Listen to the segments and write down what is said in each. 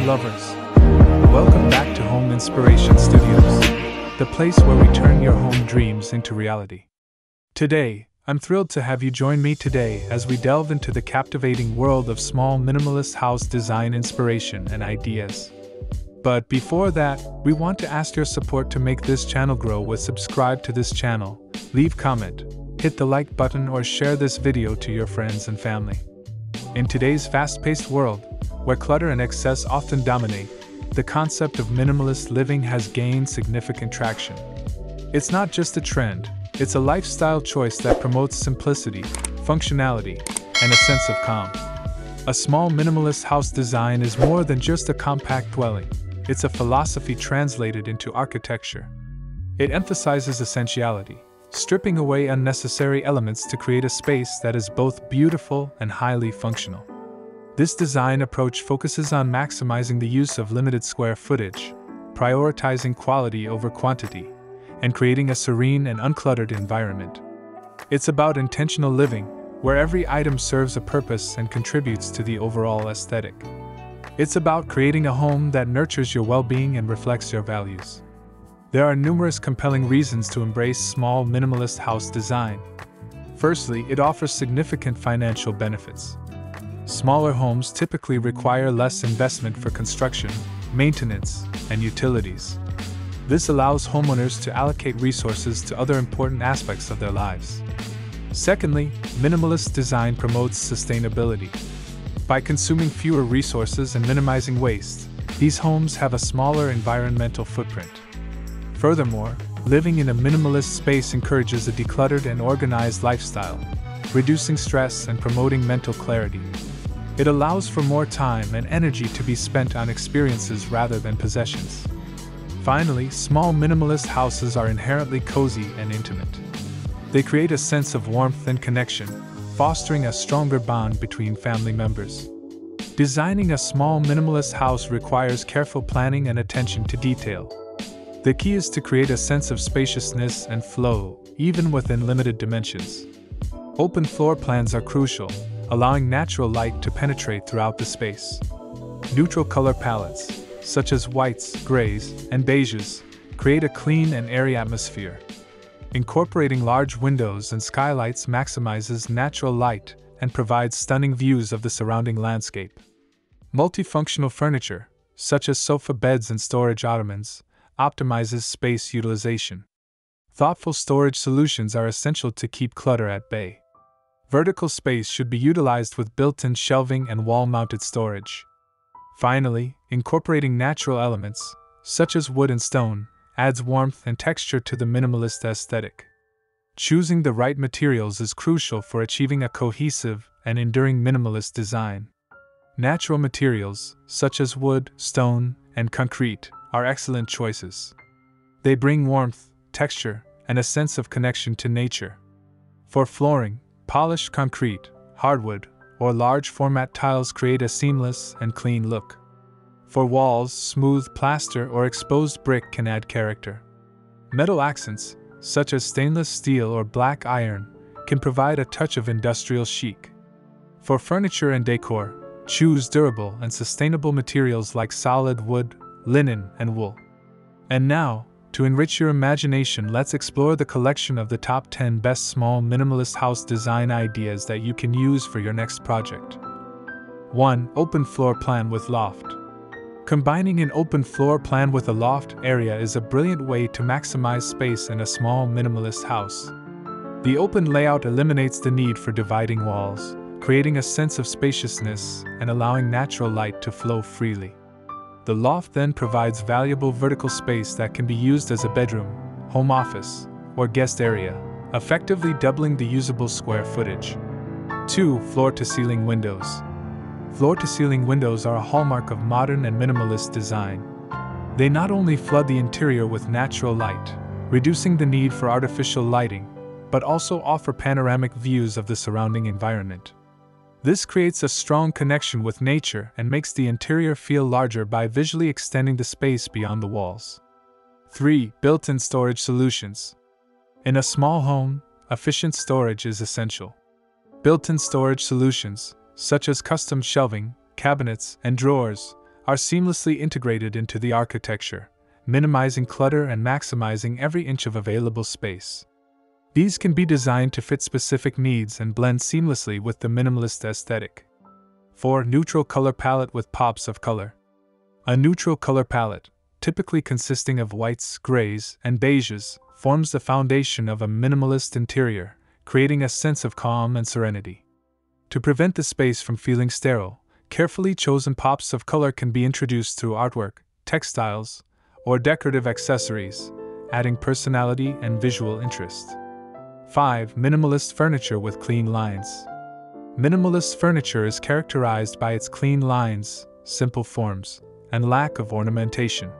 lovers. Welcome back to Home Inspiration Studios, the place where we turn your home dreams into reality. Today, I'm thrilled to have you join me today as we delve into the captivating world of small minimalist house design inspiration and ideas. But before that, we want to ask your support to make this channel grow with subscribe to this channel, leave comment, hit the like button or share this video to your friends and family. In today's fast-paced world, where clutter and excess often dominate, the concept of minimalist living has gained significant traction. It's not just a trend, it's a lifestyle choice that promotes simplicity, functionality, and a sense of calm. A small minimalist house design is more than just a compact dwelling. It's a philosophy translated into architecture. It emphasizes essentiality, stripping away unnecessary elements to create a space that is both beautiful and highly functional. This design approach focuses on maximizing the use of limited square footage, prioritizing quality over quantity, and creating a serene and uncluttered environment. It's about intentional living, where every item serves a purpose and contributes to the overall aesthetic. It's about creating a home that nurtures your well-being and reflects your values. There are numerous compelling reasons to embrace small minimalist house design. Firstly, it offers significant financial benefits. Smaller homes typically require less investment for construction, maintenance, and utilities. This allows homeowners to allocate resources to other important aspects of their lives. Secondly, minimalist design promotes sustainability. By consuming fewer resources and minimizing waste, these homes have a smaller environmental footprint. Furthermore, living in a minimalist space encourages a decluttered and organized lifestyle, reducing stress and promoting mental clarity. It allows for more time and energy to be spent on experiences rather than possessions. Finally, small minimalist houses are inherently cozy and intimate. They create a sense of warmth and connection, fostering a stronger bond between family members. Designing a small minimalist house requires careful planning and attention to detail. The key is to create a sense of spaciousness and flow, even within limited dimensions. Open floor plans are crucial, allowing natural light to penetrate throughout the space. Neutral color palettes, such as whites, grays, and beiges, create a clean and airy atmosphere. Incorporating large windows and skylights maximizes natural light and provides stunning views of the surrounding landscape. Multifunctional furniture, such as sofa beds and storage ottomans, optimizes space utilization. Thoughtful storage solutions are essential to keep clutter at bay. Vertical space should be utilized with built-in shelving and wall-mounted storage. Finally, incorporating natural elements, such as wood and stone, adds warmth and texture to the minimalist aesthetic. Choosing the right materials is crucial for achieving a cohesive and enduring minimalist design. Natural materials, such as wood, stone, and concrete, are excellent choices. They bring warmth, texture, and a sense of connection to nature. For flooring, polished concrete, hardwood, or large-format tiles create a seamless and clean look. For walls, smooth plaster or exposed brick can add character. Metal accents, such as stainless steel or black iron, can provide a touch of industrial chic. For furniture and decor, choose durable and sustainable materials like solid wood, linen, and wool. And now, to enrich your imagination, let's explore the collection of the top 10 best small minimalist house design ideas that you can use for your next project. 1. Open floor plan with loft. Combining an open floor plan with a loft area is a brilliant way to maximize space in a small minimalist house. The open layout eliminates the need for dividing walls, creating a sense of spaciousness and allowing natural light to flow freely. The loft then provides valuable vertical space that can be used as a bedroom, home office, or guest area, effectively doubling the usable square footage. 2. Floor-to-ceiling windows. Floor-to-ceiling windows are a hallmark of modern and minimalist design. They not only flood the interior with natural light, reducing the need for artificial lighting, but also offer panoramic views of the surrounding environment. This creates a strong connection with nature and makes the interior feel larger by visually extending the space beyond the walls. 3. Built-in storage solutions. In a small home, efficient storage is essential. Built-in storage solutions, such as custom shelving, cabinets, and drawers, are seamlessly integrated into the architecture, minimizing clutter and maximizing every inch of available space. These can be designed to fit specific needs and blend seamlessly with the minimalist aesthetic. 4. Neutral color palette with pops of color. A neutral color palette, typically consisting of whites, grays, and beiges, forms the foundation of a minimalist interior, creating a sense of calm and serenity. To prevent the space from feeling sterile, carefully chosen pops of color can be introduced through artwork, textiles, or decorative accessories, adding personality and visual interest. 5. Minimalist furniture with clean lines. Minimalist furniture is characterized by its clean lines, simple forms, and lack of ornamentation.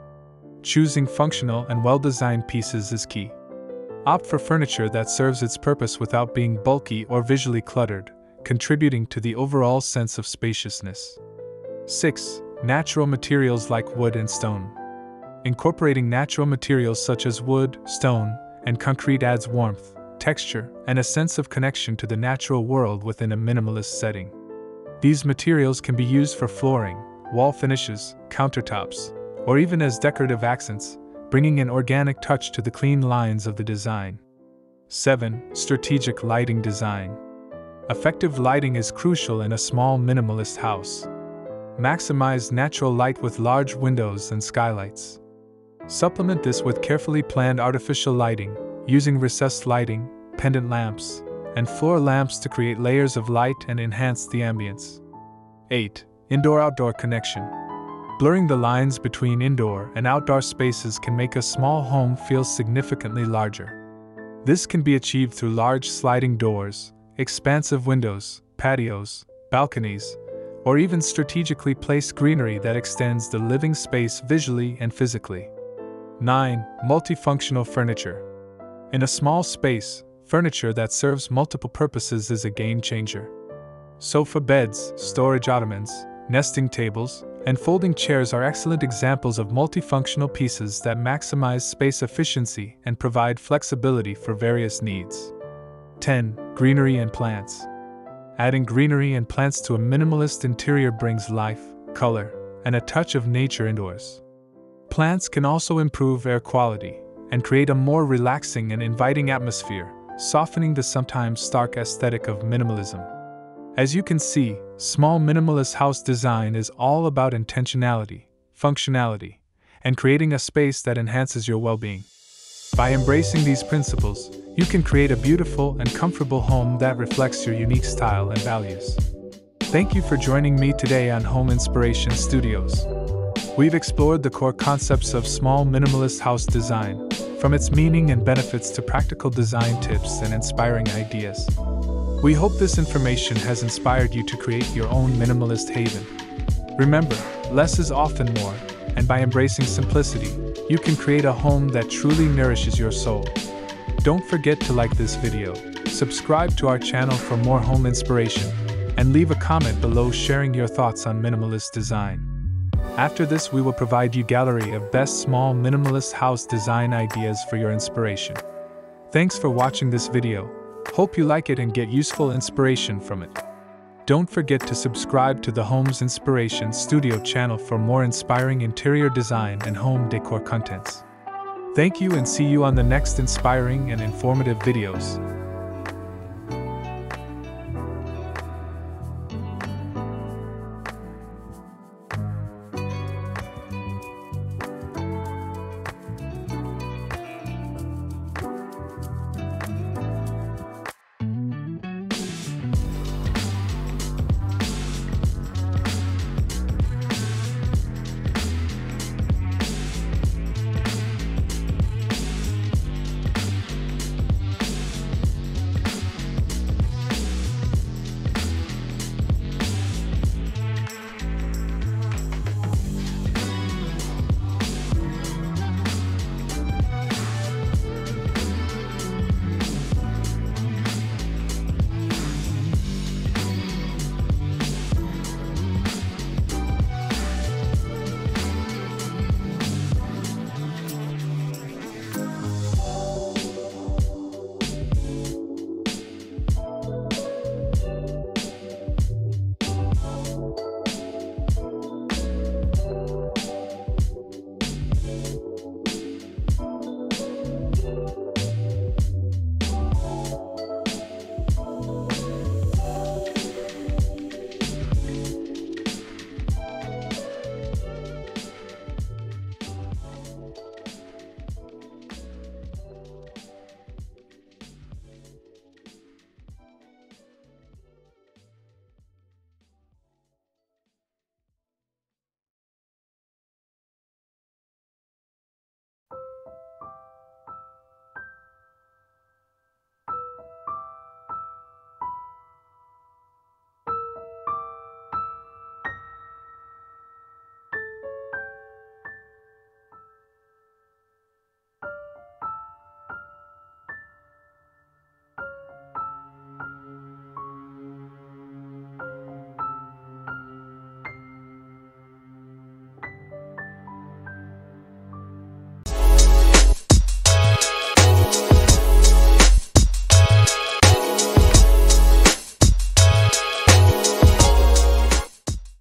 Choosing functional and well-designed pieces is key. Opt for furniture that serves its purpose without being bulky or visually cluttered, contributing to the overall sense of spaciousness. 6. Natural materials like wood and stone. Incorporating natural materials such as wood, stone, and concrete adds warmth, texture, and a sense of connection to the natural world within a minimalist setting. These materials can be used for flooring, wall finishes, countertops, or even as decorative accents, bringing an organic touch to the clean lines of the design. 7. Strategic lighting design. Effective lighting is crucial in a small minimalist house. Maximize natural light with large windows and skylights. Supplement this with carefully planned artificial lighting, using recessed lighting, pendant lamps, and floor lamps to create layers of light and enhance the ambience. 8. Indoor-outdoor connection. Blurring the lines between indoor and outdoor spaces can make a small home feel significantly larger. This can be achieved through large sliding doors, expansive windows, patios, balconies, or even strategically placed greenery that extends the living space visually and physically. 9. Multifunctional furniture. In a small space, furniture that serves multiple purposes is a game changer. Sofa beds, storage ottomans, nesting tables, and folding chairs are excellent examples of multifunctional pieces that maximize space efficiency and provide flexibility for various needs. 10. Greenery and plants. Adding greenery and plants to a minimalist interior brings life, color, and a touch of nature indoors. Plants can also improve air quality and create a more relaxing and inviting atmosphere, softening the sometimes stark aesthetic of minimalism. As you can see, small minimalist house design is all about intentionality, functionality, and creating a space that enhances your well-being. By embracing these principles, you can create a beautiful and comfortable home that reflects your unique style and values. Thank you for joining me today on Home Inspiration Studios. We've explored the core concepts of small minimalist house design, from its meaning and benefits to practical design tips and inspiring ideas. We hope this information has inspired you to create your own minimalist haven. Remember, less is often more, and by embracing simplicity, you can create a home that truly nourishes your soul. Don't forget to like this video, subscribe to our channel for more home inspiration, and leave a comment below sharing your thoughts on minimalist design. After this, we will provide you a gallery of best small minimalist house design ideas for your inspiration. Thanks for watching this video. Hope you like it and get useful inspiration from it. Don't forget to subscribe to the Home's Inspiration Studio channel for more inspiring interior design and home decor contents. Thank you and see you on the next inspiring and informative videos.